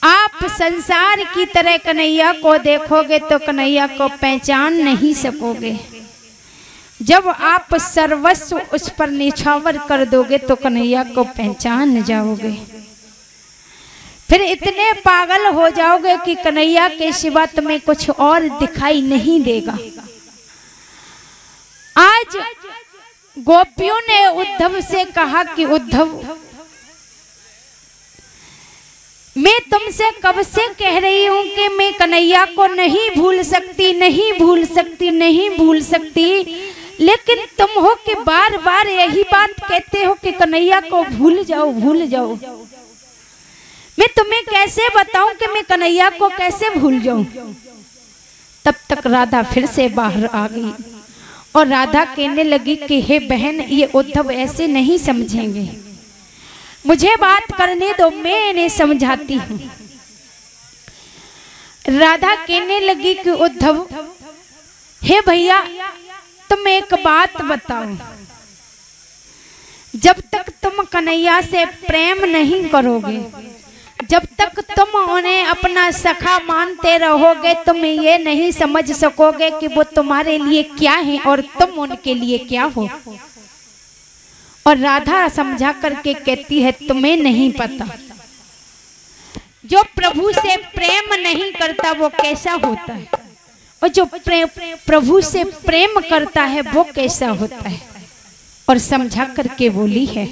आप संसार की तरह कन्हैया को देखोगे तो कन्हैया को पहचान नहीं सकोगे। जब आप सर्वस्व उस पर निछावर कर दोगे तो कन्हैया को पहचान जाओगे। फिर इतने पागल हो जाओगे कि कन्हैया के सिवा तुम्हें कुछ और दिखाई नहीं देगा। आज गोपियों ने उद्धव से कहा कि उद्धव, मैं तुमसे कब से कह रही हूं कि मैं कन्हैया को नहीं भूल सकती, नहीं भूल सकती, नहीं भूल सकती, लेकिन तुम हो कि बार बार यही बात कहते हो कि कन्हैया को भूल जाओ, भूल जाओ। मैं तुम्हें कैसे बताऊं कि मैं कन्हैया को कैसे भूल जाऊं। तब तक राधा फिर से बाहर आ गई और राधा कहने लगी कि हे बहन, ये उद्धव ऐसे नहीं समझेंगे, मुझे बात करने दो, मैं इन्हें समझाती हूँ। राधा कहने लगी कि उद्धव, हे भैया, तुम एक बात बताओ, जब तक तुम कन्हैया से प्रेम नहीं करोगे, जब तक तुम उन्हें अपना सखा मानते रहोगे, तुम ये नहीं समझ सकोगे कि वो तुम्हारे लिए क्या है और तुम उनके लिए क्या हो। और राधा समझा करके कहती है, तुम्हें नहीं पता, जो प्रभु से प्रेम नहीं करता वो कैसा होता है, और जो प्रभु से प्रेम करता है वो कैसा होता है। और समझा करके बोली है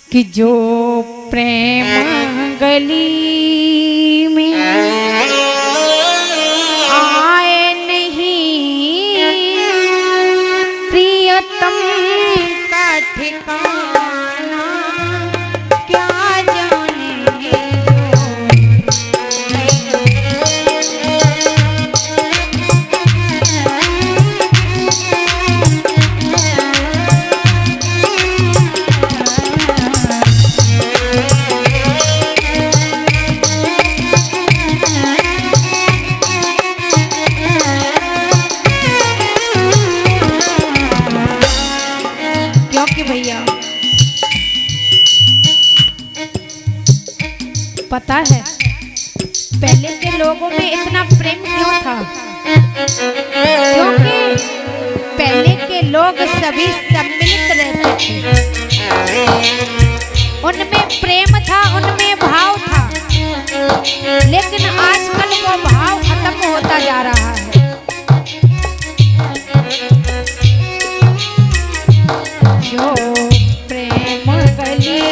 कि जो प्रेम गली में आए नहीं, प्रियतम का ठिकाना क्या जाने। पता है पहले के लोगों में इतना प्रेम क्यों था? क्योंकि पहले के लोग सभी सम्मिलित रहते थे, उनमें प्रेम था, उनमें भाव था। लेकिन आजकल वो भाव खत्म होता जा रहा है। जो प्रेम गली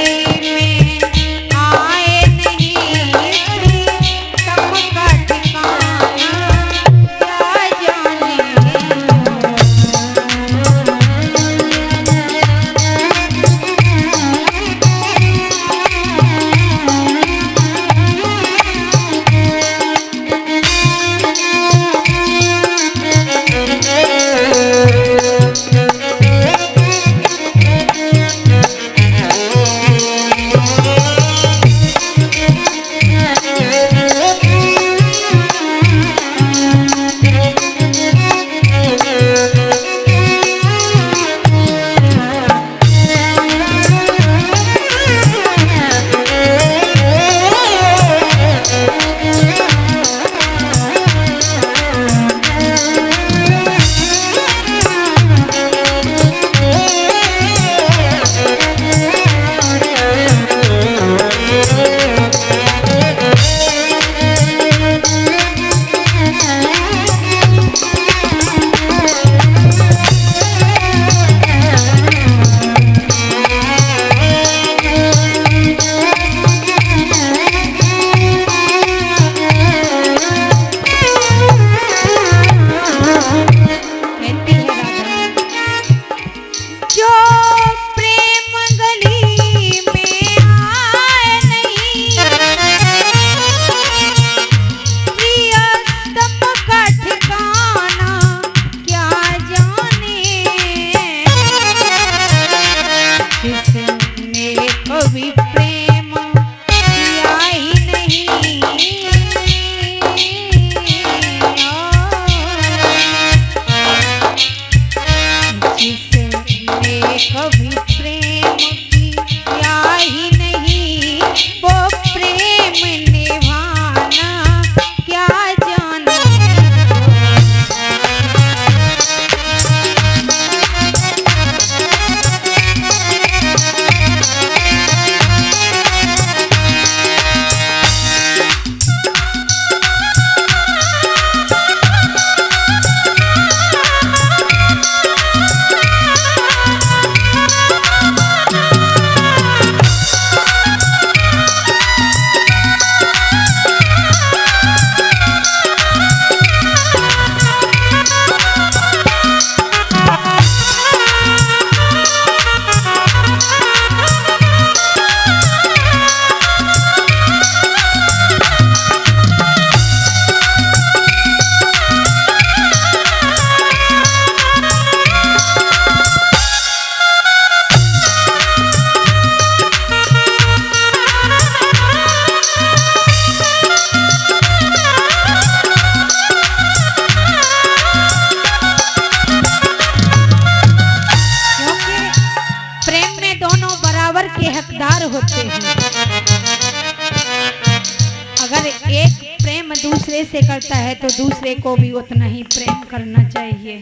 दूसरे से करता है तो दूसरे को भी उतना ही प्रेम करना चाहिए।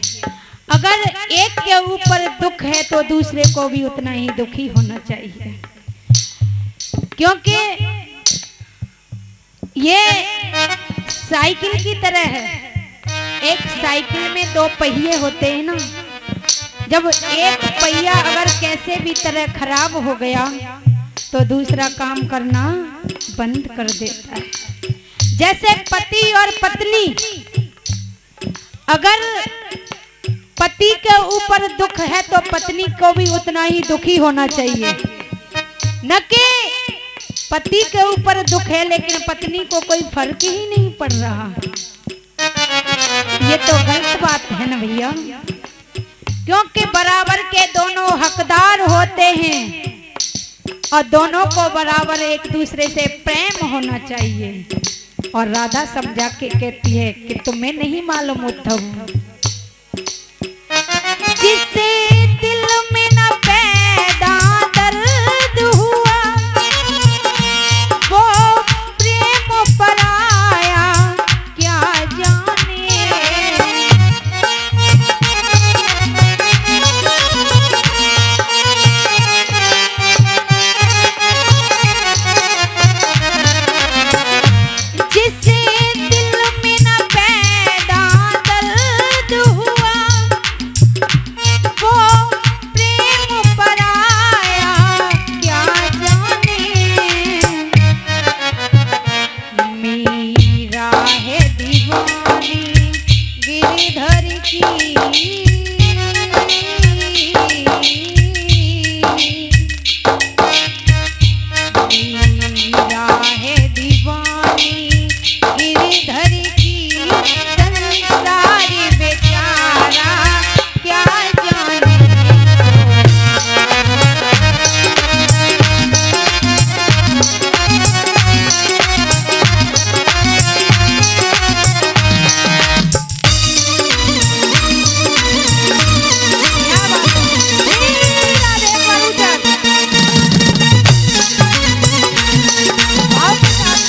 अगर एक के ऊपर दुख है तो दूसरे को भी उतना ही दुखी होना चाहिए, क्योंकि ये साइकिल की तरह है। एक साइकिल में दो पहिए होते हैं ना, जब एक पहिया अगर कैसे भी तरह खराब हो गया तो दूसरा काम करना बंद कर देता है। जैसे पति और पत्नी, अगर पति के ऊपर दुख है तो पत्नी को भी उतना ही दुखी होना चाहिए, न कि पति के ऊपर दुख है लेकिन पत्नी को कोई फर्क ही नहीं पड़ रहा। ये तो गलत बात है ना भैया, क्योंकि बराबर के दोनों हकदार होते हैं और दोनों को बराबर एक दूसरे से प्रेम होना चाहिए। और राधा समझा के कहती है कि तुम्हें नहीं मालूम उद्धव, जिससे दिल में न पैदा दर्द हुआ वो प्रेम पराया क्या जाने। जिससे दिल में न पैदा दर्द हुआ वो प्रेम पराया क्या जाने। मेरा है दीवानी गिरधर की, मेरा है दीवानी गिरधर की, संसारी बेचारा क्या जाने। क्या बात है? राधे करू जाता भाव के साथ।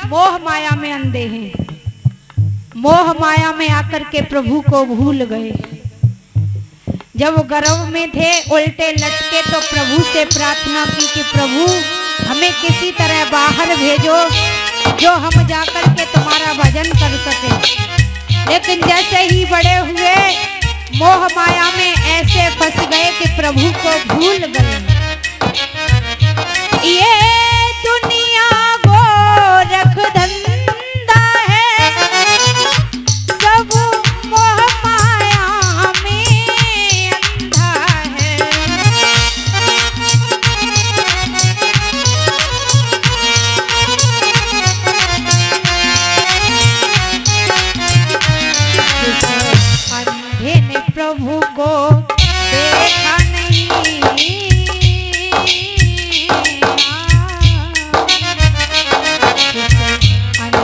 मोह माया में अंधे हैं, मोह माया में आकर के प्रभु को भूल गए। जब गर्भ में थे उल्टे लटके तो प्रभु से प्रार्थना की कि प्रभु हमें किसी तरह बाहर भेजो जो हम जाकर के तुम्हारा भजन कर सके। लेकिन जैसे ही बड़े हुए मोह माया में ऐसे फंस गए कि प्रभु को भूल गए। ये दुनिया गोरख धंधा है, सब मोह माया में अंधा है। अंधे ने प्रभु को देखा नहीं, अंधे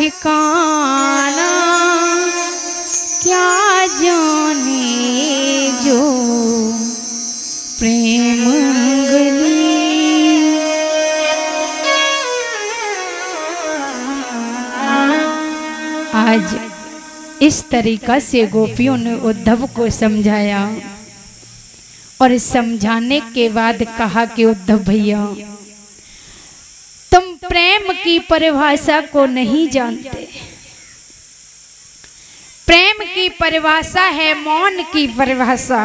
ठिकाना क्या जाने जो प्रेम गली। आज इस तरीका से गोपियों ने उद्धव को समझाया और समझाने के बाद कहा कि उद्धव भैया तुम प्रेम की परिभाषा को नहीं जानते। प्रेम की परिभाषा है मौन की परिभाषा,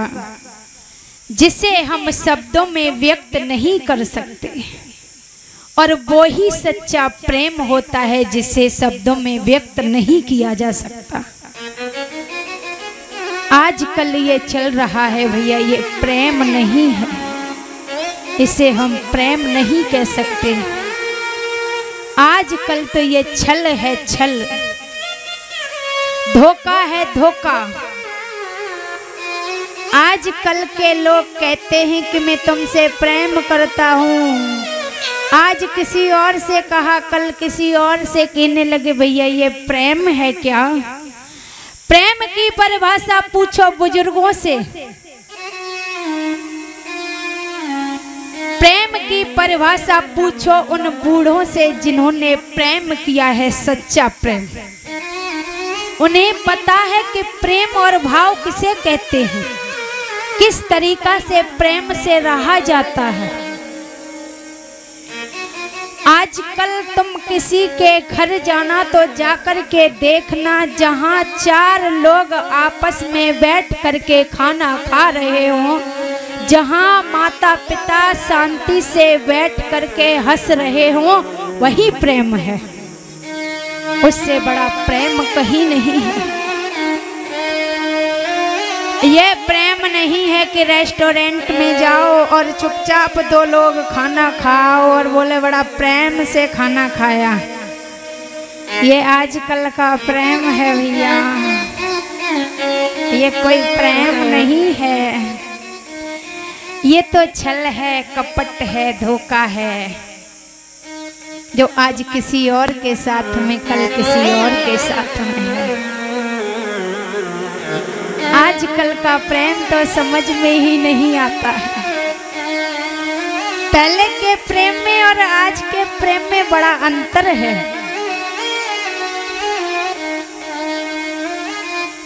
जिसे हम शब्दों में व्यक्त नहीं कर सकते, और वो ही सच्चा प्रेम होता है जिसे शब्दों में व्यक्त नहीं किया जा सकता। आजकल ये चल रहा है भैया, ये प्रेम नहीं है, इसे हम प्रेम नहीं कह सकते। आजकल तो ये छल है, छल, धोखा है, धोखा। आजकल के लोग कहते हैं कि मैं तुमसे प्रेम करता हूँ, आज किसी और से कहा, कल किसी और से कहने लगे। भैया ये प्रेम है क्या? प्रेम की परिभाषा पूछो बुजुर्गों से, प्रेम की परिभाषा पूछो उन बूढ़ों से जिन्होंने प्रेम किया है, सच्चा प्रेम। उन्हें पता है कि प्रेम और भाव किसे कहते हैं, किस तरीका से प्रेम से रहा जाता है। आजकल तुम किसी के घर जाना तो जाकर के देखना, जहां 4 लोग आपस में बैठ करके खाना खा रहे हो, जहां माता पिता शांति से बैठ करके हंस रहे हो, वही प्रेम है। उससे बड़ा प्रेम कहीं नहीं है। ये प्रेम नहीं है कि रेस्टोरेंट में जाओ और चुपचाप 2 लोग खाना खाओ और बोले बड़ा प्रेम से खाना खाया। ये आजकल का प्रेम है भैया, ये कोई प्रेम नहीं है। ये तो छल है, कपट है, धोखा है, जो आज किसी और के साथ में, कल किसी और के साथ में है। आजकल का प्रेम तो समझ में ही नहीं आता है। पहले के प्रेम में और आज के प्रेम में बड़ा अंतर है,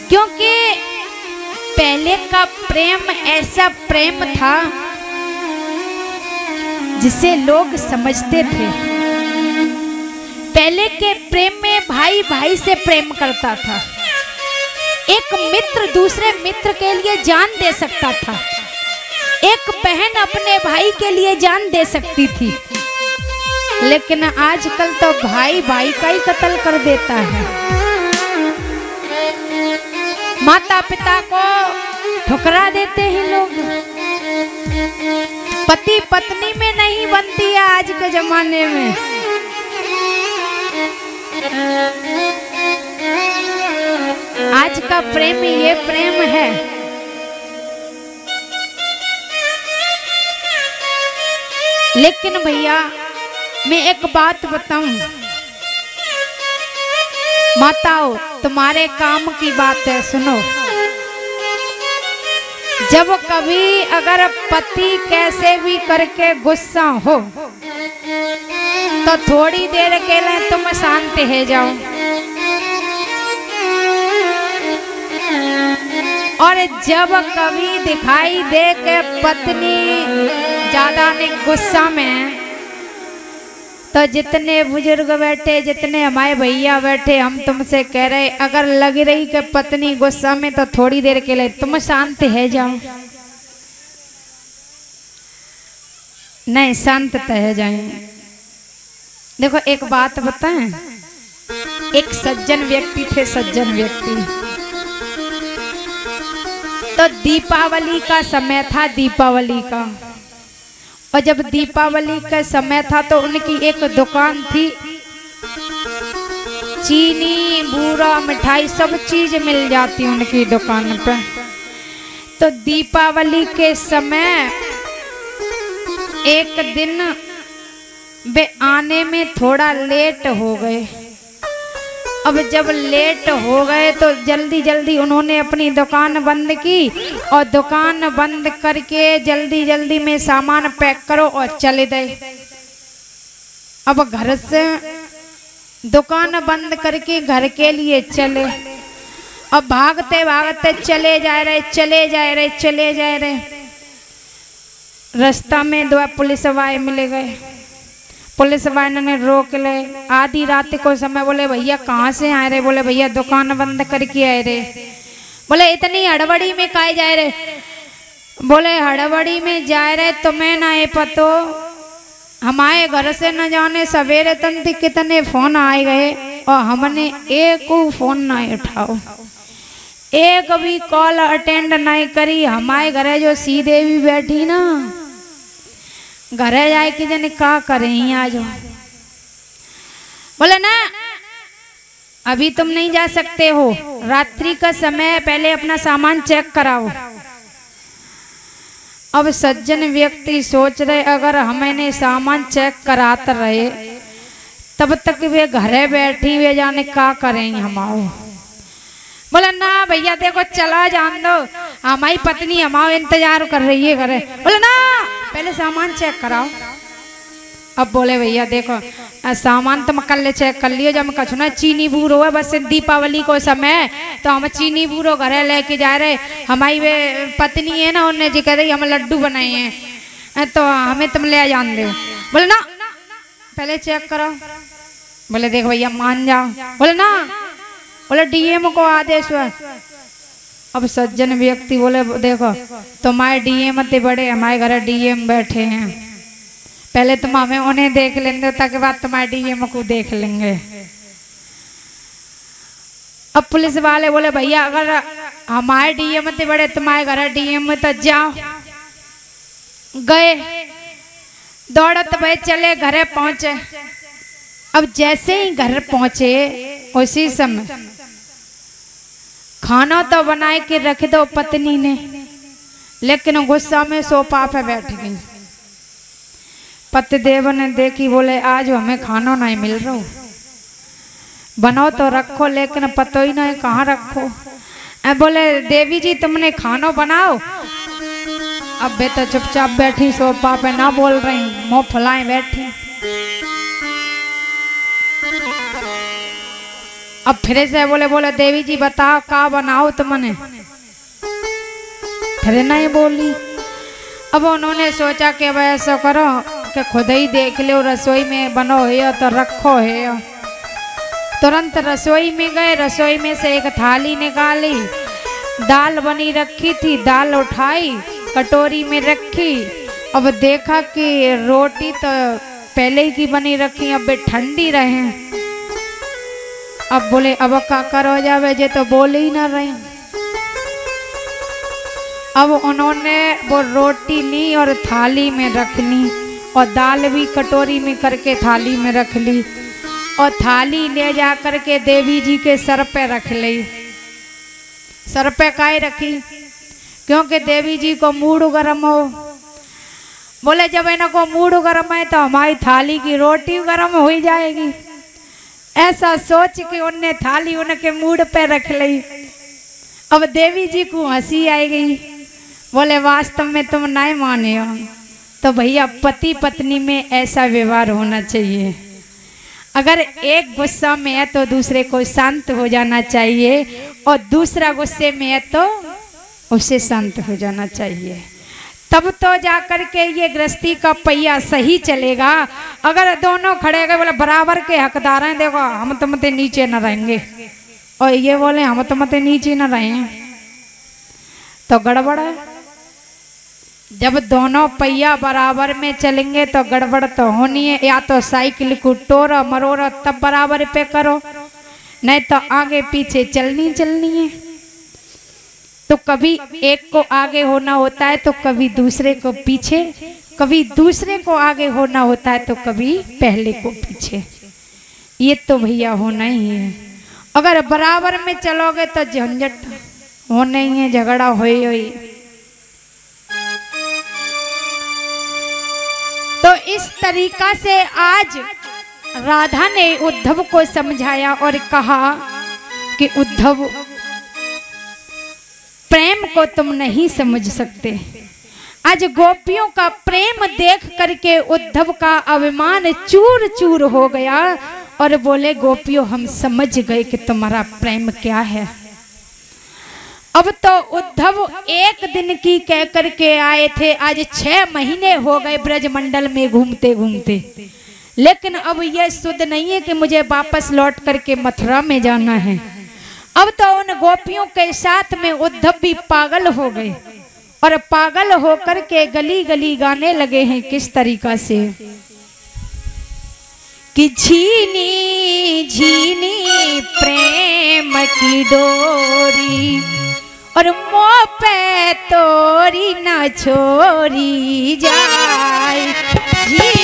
क्योंकि पहले का प्रेम ऐसा प्रेम था जिसे लोग समझते थे। पहले के प्रेम में भाई भाई से प्रेम करता था, एक मित्र दूसरे मित्र के लिए जान दे सकता था, एक बहन अपने भाई के लिए जान दे सकती थी। लेकिन आजकल तो भाई भाई का ही कत्ल कर देता है। माता पिता को ठुकरा देते हैं लोग, पति पत्नी में नहीं बनती है आज के जमाने में। आज का प्रेम ये प्रेम है। लेकिन भैया मैं एक बात बताऊं, माताओं तुम्हारे काम की बात है, सुनो। जब कभी अगर पति कैसे भी करके गुस्सा हो तो थोड़ी देर के लिए तुम शांत हो जाओ, और जब कभी दिखाई दे के पत्नी ज्यादा नहीं गुस्सा में, तो जितने बुजुर्ग बैठे, जितने हमारे भैया बैठे, हम तुमसे कह रहे, अगर लग रही कि पत्नी गुस्सा में तो थोड़ी देर के लिए तुम शांत है जाओ। नहीं शांत है जाए। देखो एक बात बताएं, एक सज्जन व्यक्ति थे, सज्जन व्यक्ति, तो दीपावली का समय था, दीपावली का, और जब दीपावली का समय था तो उनकी एक दुकान थी, चीनी बूरा मिठाई सब चीज मिल जाती उनकी दुकान पे। तो दीपावली के समय एक दिन वे आने में थोड़ा लेट हो गए, अब जब लेट हो गए तो जल्दी जल्दी उन्होंने अपनी दुकान बंद की और दुकान बंद करके जल्दी जल्दी में सामान पैक करो और चले गए। अब घर से दुकान बंद करके घर के लिए चले। अब भागते भागते चले जा रहे। रास्ता में 2 पुलिस वाले मिले गए। पुलिस वाले ने रोक ले। आधी रात को समय बोले भैया कहाँ से आए रहे? बोले भैया दुकान बंद करके आए रहे। बोले इतनी हड़बड़ी में काहे जाए रहे? बोले हड़बड़ी में जा रहे तुम्हें ना ये पतो, हमारे घर से न जाने सवेरे तंती कितने फोन आए गए और हमने एक फोन ना उठाओ, एक भी कॉल अटेंड नहीं करी। हमारे घरे जो सीधे भी बैठी ना, घरे जाए कि जने का करें आज। बोले ना अभी तुम नहीं जा सकते हो, रात्रि का समय, पहले अपना सामान चेक कराओ। अब सज्जन व्यक्ति सोच रहे अगर हमने सामान चेक कराते रहे तब तक वे घरे बैठी वे जाने का करेंगे हमारो। बोला ना भैया देखो चला जान दो, हमारी पत्नी हमारा इंतजार कर रही है घरे। बोले ना पहले सामान चेक कराओ। अब बोले भैया देखो सामान तो मैं कल चेक कर लियो, जब मैं कछु ना चीनी बूरो है, बस दीपावली को समय तो हम चीनी बूरो घरे लेके जा रहे। हमारी वे पत्नी है ना, उन्हें जी कह रही हम लड्डू बनाए हैं तो हमें तुम ले जान दो। बोले ना पहले चेक करो। बोले देखो भैया मान जाओ। बोले ना, बोले डीएम को आदेश हुआ। अब सज्जन व्यक्ति बोले देखो तुम्हारे डीएम ते बड़े, हमारे घर डीएम बैठे हैं, पहले तुम हमें उन्हें देख लेंगे ताकि बाद तुम्हारे डीएम को देख लेंगे। अब पुलिस वाले बोले भैया अगर हमारे डीएम ते बड़े तुम्हारे घर डीएम में तो जाओ। गए दौड़त भाई चले, घरे पहुंचे। अब जैसे ही घर पहुंचे उसी समय खाना तो बनाए के रख दो पत्नी ने, लेकिन गुस्सा में सोफा पे बैठ गई। पतिदेव ने देखी, बोले आज हमें खाना नहीं मिल रहा, बनाओ तो रखो, लेकिन पतो ही नहीं कहाँ रखो। बोले देवी जी तुमने खाना बनाओ। अब वे तो चुपचाप बैठी सोफा पे, ना बोल रही, मुंह फुलाए बैठी। अब फिर से बोले देवी जी बताओ का बनाओ तुमने? फिर नहीं बोली। अब उन्होंने सोचा कि अब ऐसा करो कि खुद ही देख लो रसोई में बनो है तो रखो है। तुरंत रसोई में गए, रसोई में से एक थाली निकाली, दाल बनी रखी थी, दाल उठाई कटोरी में रखी। अब देखा कि रोटी तो पहले ही की बनी रखी, अब वे ठंडी रहे। अब बोले अब का करो जावे, जे तो बोले ही ना रहे। अब उन्होंने वो रोटी ली और थाली में रख ली और दाल भी कटोरी में करके थाली में रख ली और थाली ले जा करके देवी जी के सर पे रख ली। सर पे काहे रखी? क्योंकि देवी जी को मूड गर्म हो। बोले जब इनको मूड गर्म है तो हमारी थाली की रोटी गर्म हो जाएगी। ऐसा सोच के उनने थाली उनके मूड पे रख ली। अब देवी जी को हंसी आई गई। बोले वास्तव में तुम नहीं माने हो तो भैया पति पत्नी में ऐसा व्यवहार होना चाहिए। अगर एक गुस्सा में है तो दूसरे को शांत हो जाना चाहिए और दूसरा गुस्से में है तो उसे शांत हो जाना चाहिए, तब तो जाकर के ये गृहस्थी का पहिया सही चलेगा। अगर दोनों खड़े गए बोले बराबर के हकदार हैं, देखो हम तुमसे नीचे न रहेंगे और ये बोले हम तुमसे नीचे न रहें तो गड़बड़ है। जब दोनों पहिया बराबर में चलेंगे तो गड़बड़ तो होनी है। या तो साइकिल को टोरा मरोरा तब बराबर पे करो, नहीं तो आगे पीछे चलनी है। तो कभी एक को आगे होना होता है तो कभी दूसरे को पीछे, कभी दूसरे को आगे होना होता है तो कभी पहले को पीछे। ये तो भैया होना ही है। अगर बराबर में चलोगे तो झंझट होना ही है, झगड़ा होई। तो इस तरीका से आज राधा ने उद्धव को समझाया और कहा कि उद्धव, प्रेम को तुम नहीं समझ सकते। आज गोपियों का प्रेम देख करके उद्धव का अभिमान चूर चूर हो गया और बोले, गोपियों हम समझ गए कि तुम्हारा प्रेम क्या है। अब तो उद्धव एक दिन की कह करके आए थे, आज 6 महीने हो गए ब्रजमंडल में घूमते घूमते, लेकिन अब यह सुध नहीं है कि मुझे वापस लौट करके मथुरा में जाना है। अब तो उन गोपियों के साथ में उद्धव भी पागल हो गए और पागल होकर के गली गली गाने लगे हैं। किस तरीका से कि झीनी झीनी प्रेम की डोरी और मोह पे तोरी न छोरी जाए। झीनी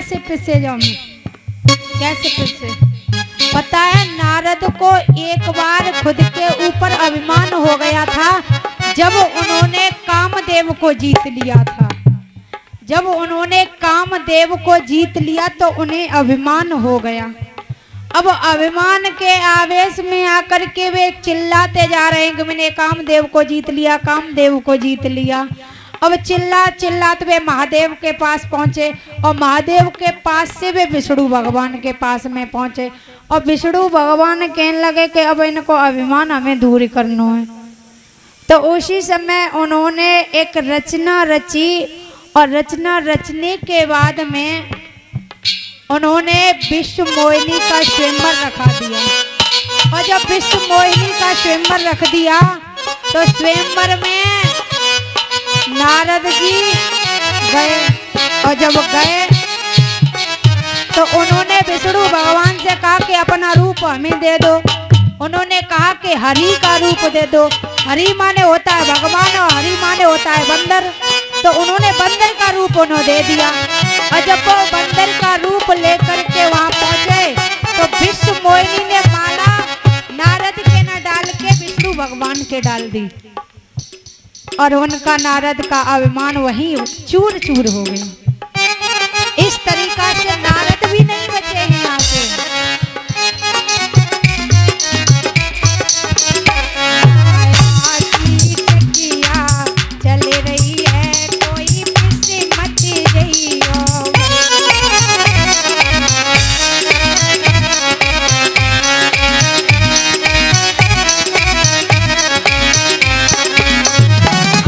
कैसे पिसे जाऊं मैं, कैसे पिसे। पता है नारद को एक बार खुद के ऊपर अभिमान हो गया था जब उन्होंने कामदेव को जीत लिया था। जब उन्होंने कामदेव को जीत लिया तो उन्हें अभिमान हो गया। अब अभिमान के आवेश में आकर के वे चिल्लाते जा रहे हैं कि मैंने कामदेव को जीत लिया, कामदेव को जीत लिया। अब चिल्लाते वे महादेव के पास पहुंचे और महादेव के पास से वे विष्णु भगवान के पास में पहुंचे और विष्णु भगवान कहने लगे कि अब इनको अभिमान हमें दूर करना है। तो उसी समय उन्होंने एक रचना रची और रचना रचने के बाद में उन्होंने विश्व मोहिनी का स्वयंवर रखा दिया। और जब विश्व मोहिनी का स्वयंवर रख दिया तो स्वयंवर में नारद जी गए और जब गए तो उन्होंने विष्णु भगवान से कहा कि अपना रूप हमें दे दो। उन्होंने कहा कि हरि का रूप दे दो। हरि माने होता है भगवान और हरि माने होता है बंदर। तो उन्होंने बंदर का रूप उन्होंने दे दिया। और जब वो बंदर का रूप लेकर के वहां पहुंचे तो विश्व मोहिनी ने माला नारद के न डाल के विष्णु भगवान के डाल दी और उनका नारद का अभिमान वहीं चूर चूर हो गया। इस तरीका से नारद भी नहीं बचे हैं यहाँ से। चल रही है कोई मत जइयो।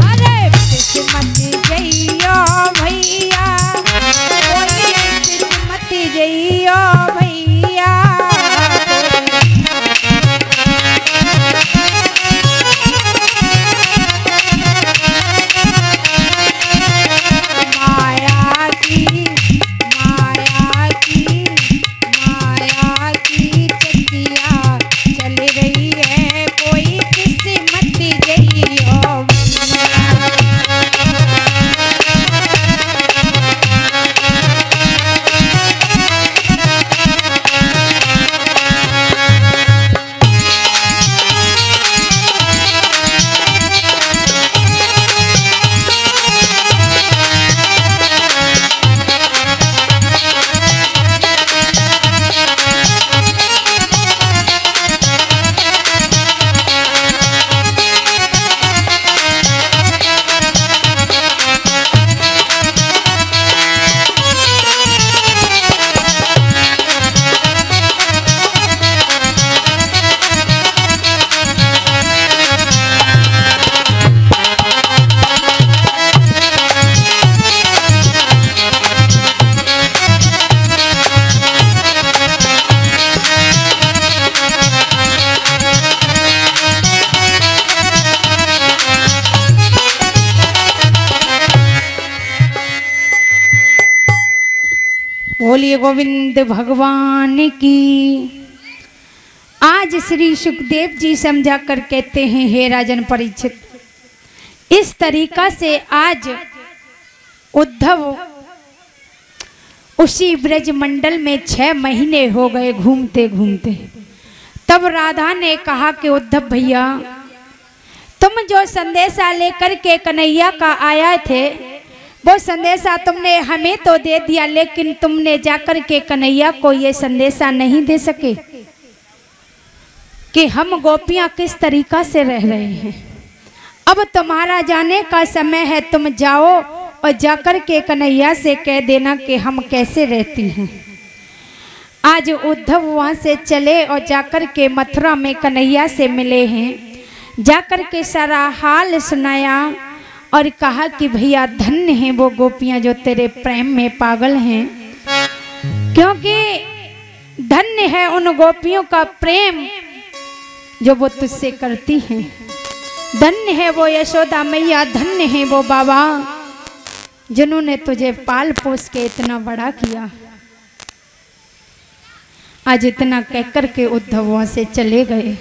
अरे मत जइयो भैया, कोई मत जइयो भैया। बोलिए गोविंद भगवान की। आज श्री सुखदेव जी समझा कर कहते हैं, हे राजन परीक्षित, इस तरीका से आज उद्धव उसी ब्रज मंडल में 6 महीने हो गए घूमते घूमते। तब राधा ने कहा कि उद्धव भैया, तुम जो संदेशा लेकर के कन्हैया का आया थे वो संदेशा तुमने हमें तो दे दिया, लेकिन तुमने जाकर के कन्हैया को ये संदेशा नहीं दे सके कि हम गोपियां किस तरीका से रह रहे हैं। अब तुम्हारा जाने का समय है, तुम जाओ और जाकर के कन्हैया से कह देना कि हम कैसे रहती हैं। आज उद्धव वहाँ से चले और जाकर के मथुरा में कन्हैया से मिले हैं। जाकर के सारा हाल सुनाया और कहा कि भैया धन्य हैं वो गोपियां जो तेरे प्रेम में पागल हैं, क्योंकि धन्य है उन गोपियों का प्रेम जो वो तुझसे करती हैं। धन्य है वो यशोदा मैया, धन्य है वो बाबा जिन्होंने तुझे पाल पोस के इतना बड़ा किया। आज इतना कहकर के उद्धव वहां से चले गए।